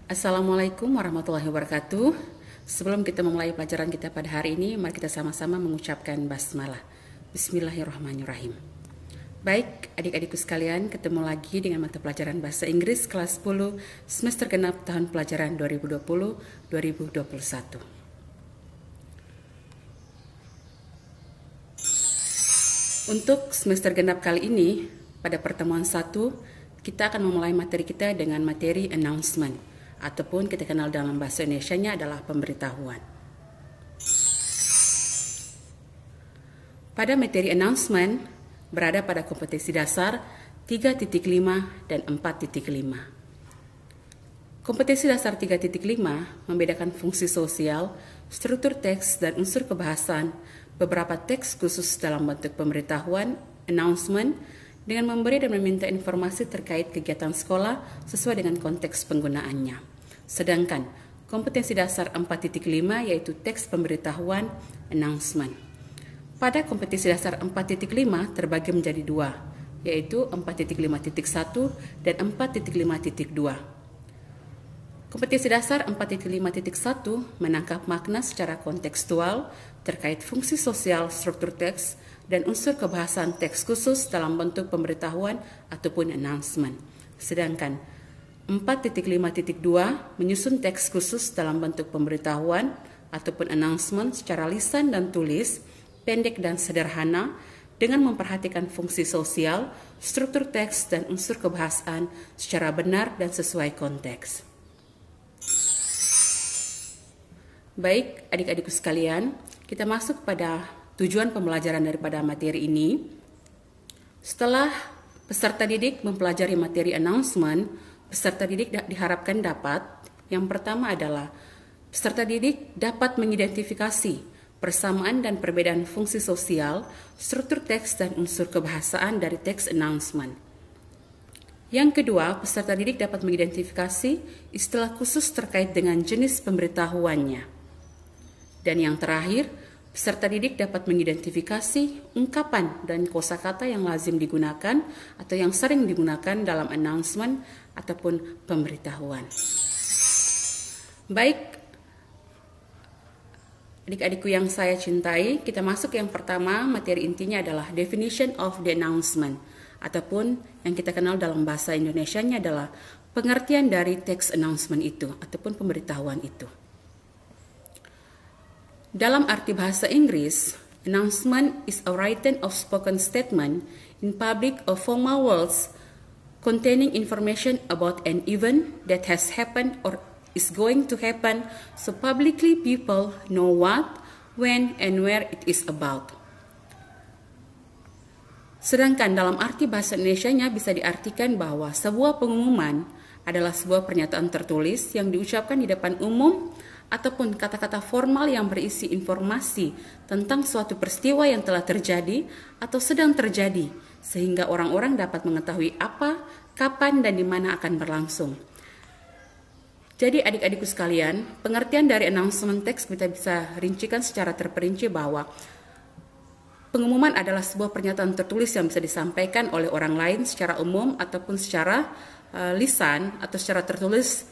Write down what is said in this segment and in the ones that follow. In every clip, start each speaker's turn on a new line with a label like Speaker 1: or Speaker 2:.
Speaker 1: Assalamualaikum warahmatullahi wabarakatuh. Sebelum kita memulai pelajaran kita pada hari ini, mari kita sama-sama mengucapkan basmalah. Bismillahirrahmanirrahim. Baik, adik-adikku sekalian, ketemu lagi dengan mata pelajaran Bahasa Inggris kelas 10 semester genap tahun pelajaran 2020-2021. Untuk semester genap kali ini, pada pertemuan 1, kita akan memulai materi kita dengan materi announcement, ataupun kita kenal dalam bahasa Indonesianya adalah pemberitahuan. Pada materi announcement, berada pada kompetensi dasar 3.5 dan 4.5. Kompetensi dasar 3.5 membedakan fungsi sosial, struktur teks, dan unsur kebahasan beberapa teks khusus dalam bentuk pemberitahuan, announcement, dengan memberi dan meminta informasi terkait kegiatan sekolah sesuai dengan konteks penggunaannya. Sedangkan kompetensi dasar 4.5 yaitu teks pemberitahuan, announcement. Pada kompetensi dasar 4.5 terbagi menjadi dua, yaitu 4.5.1 dan 4.5.2. Kompetensi dasar 4.5.1 menangkap makna secara kontekstual terkait fungsi sosial, struktur teks, dan unsur kebahasan teks khusus dalam bentuk pemberitahuan ataupun announcement. Sedangkan 4.5.2 menyusun teks khusus dalam bentuk pemberitahuan ataupun announcement secara lisan dan tulis, pendek dan sederhana, dengan memperhatikan fungsi sosial, struktur teks, dan unsur kebahasan secara benar dan sesuai konteks. Baik, adik-adikku sekalian, kita masuk pada tujuan pembelajaran daripada materi ini. Setelah peserta didik mempelajari materi announcement, peserta didik diharapkan dapat, yang pertama adalah peserta didik dapat mengidentifikasi persamaan dan perbedaan fungsi sosial, struktur teks, dan unsur kebahasaan dari teks announcement. Yang kedua, peserta didik dapat mengidentifikasi istilah khusus terkait dengan jenis pemberitahuannya. Dan yang terakhir, peserta didik dapat mengidentifikasi ungkapan dan kosakata yang lazim digunakan atau yang sering digunakan dalam announcement ataupun pemberitahuan. Baik, adik-adikku yang saya cintai, kita masuk yang pertama, materi intinya adalah definition of the announcement, ataupun yang kita kenal dalam bahasa Indonesianya adalah pengertian dari teks announcement itu ataupun pemberitahuan itu. Dalam arti bahasa Inggris, announcement is a written or spoken statement in public or formal words containing information about an event that has happened or is going to happen, so publicly people know what, when, and where it is about. Sedangkan dalam arti bahasa Indonesianya bisa diartikan bahwa sebuah pengumuman adalah sebuah pernyataan tertulis yang diucapkan di depan umum ataupun kata-kata formal yang berisi informasi tentang suatu peristiwa yang telah terjadi atau sedang terjadi, sehingga orang-orang dapat mengetahui apa, kapan, dan di mana akan berlangsung. Jadi adik-adikku sekalian, pengertian dari announcement text kita bisa rincikan secara terperinci bahwa pengumuman adalah sebuah pernyataan tertulis yang bisa disampaikan oleh orang lain secara umum ataupun secara lisan atau secara tertulis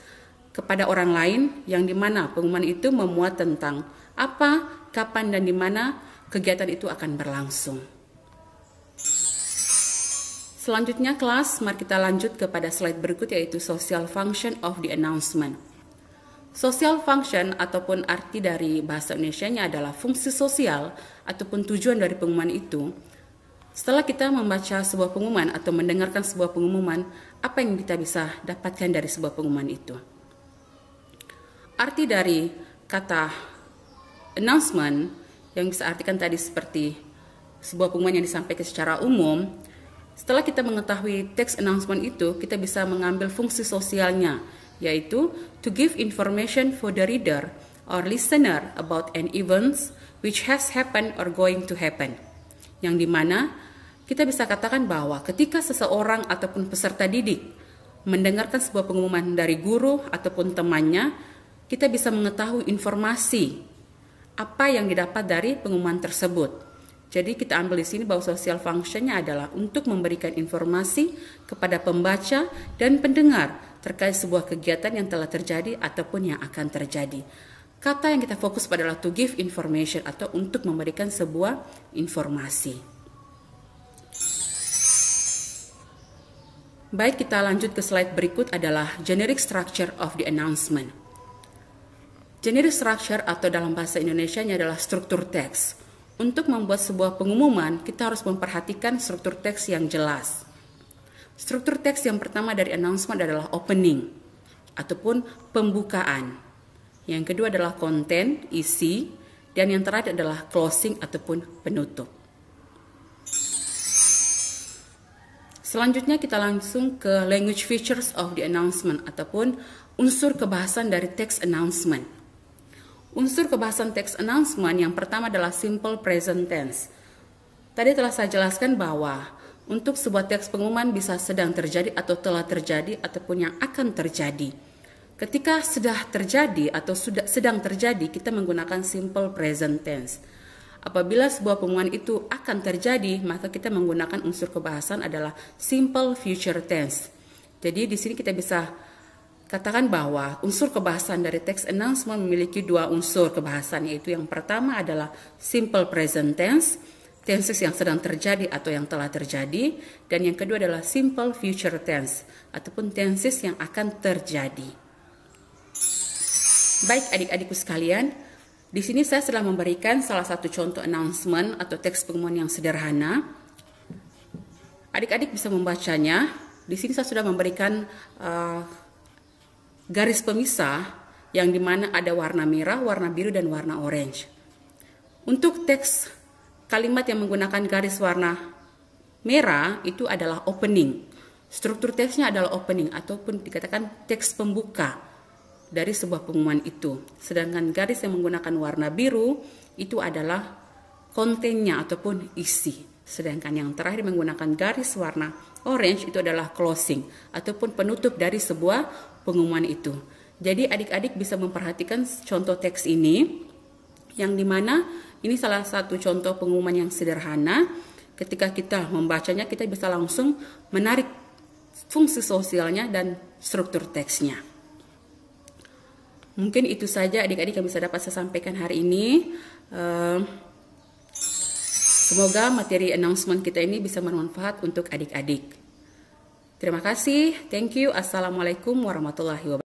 Speaker 1: kepada orang lain, yang dimana pengumuman itu memuat tentang apa, kapan, dan di mana kegiatan itu akan berlangsung. Selanjutnya kelas, mari kita lanjut kepada slide berikut, yaitu social function of the announcement. Social function ataupun arti dari bahasa Indonesianya adalah fungsi sosial ataupun tujuan dari pengumuman itu. Setelah kita membaca sebuah pengumuman atau mendengarkan sebuah pengumuman, apa yang kita bisa dapatkan dari sebuah pengumuman itu? Arti dari kata announcement yang bisa artikan tadi seperti sebuah pengumuman yang disampaikan secara umum. Setelah kita mengetahui teks announcement itu, kita bisa mengambil fungsi sosialnya, yaitu to give information for the reader or listener about an event which has happened or going to happen. Yang dimana kita bisa katakan bahwa ketika seseorang ataupun peserta didik mendengarkan sebuah pengumuman dari guru ataupun temannya, kita bisa mengetahui informasi apa yang didapat dari pengumuman tersebut. Jadi kita ambil di sini bahwa social functionnya adalah untuk memberikan informasi kepada pembaca dan pendengar terkait sebuah kegiatan yang telah terjadi ataupun yang akan terjadi. Kata yang kita fokus pada adalah to give information atau untuk memberikan sebuah informasi. Baik, kita lanjut ke slide berikut adalah generic structure of the announcement. Generic structure atau dalam bahasa Indonesianya adalah struktur teks. Untuk membuat sebuah pengumuman, kita harus memperhatikan struktur teks yang jelas. Struktur teks yang pertama dari announcement adalah opening ataupun pembukaan. Yang kedua adalah konten, isi, dan yang terakhir adalah closing ataupun penutup. Selanjutnya kita langsung ke language features of the announcement ataupun unsur kebahasan dari text announcement. Unsur kebahasan text announcement yang pertama adalah simple present tense. Tadi telah saya jelaskan bahwa untuk sebuah teks pengumuman bisa sedang terjadi atau telah terjadi ataupun yang akan terjadi. Ketika sudah terjadi atau sudah sedang terjadi, kita menggunakan simple present tense. Apabila sebuah pengumuman itu akan terjadi, maka kita menggunakan unsur kebahasan adalah simple future tense. Jadi di sini kita bisa katakan bahwa unsur kebahasan dari text announcement memiliki dua unsur kebahasan, yaitu yang pertama adalah simple present tense, tenses yang sedang terjadi atau yang telah terjadi, dan yang kedua adalah simple future tense ataupun tenses yang akan terjadi. Baik adik-adikku sekalian, di sini saya sudah memberikan salah satu contoh announcement atau teks pengumuman yang sederhana. Adik-adik bisa membacanya. Di sini saya sudah memberikan garis pemisah yang dimana ada warna merah, warna biru, dan warna orange. Untuk teks kalimat yang menggunakan garis warna merah itu adalah opening. Struktur teksnya adalah opening ataupun dikatakan teks pembuka dari sebuah pengumuman itu. Sedangkan garis yang menggunakan warna biru itu adalah kontennya ataupun isi. Sedangkan yang terakhir menggunakan garis warna orange itu adalah closing ataupun penutup dari sebuah pengumuman itu. Jadi adik-adik bisa memperhatikan contoh teks ini yang dimana ini salah satu contoh pengumuman yang sederhana. Ketika kita membacanya kita bisa langsung menarik fungsi sosialnya dan struktur teksnya. Mungkin itu saja adik-adik yang bisa dapat saya sampaikan hari ini. Semoga materi announcement kita ini bisa bermanfaat untuk adik-adik. Terima kasih. Thank you. Assalamualaikum warahmatullahi wabarakatuh.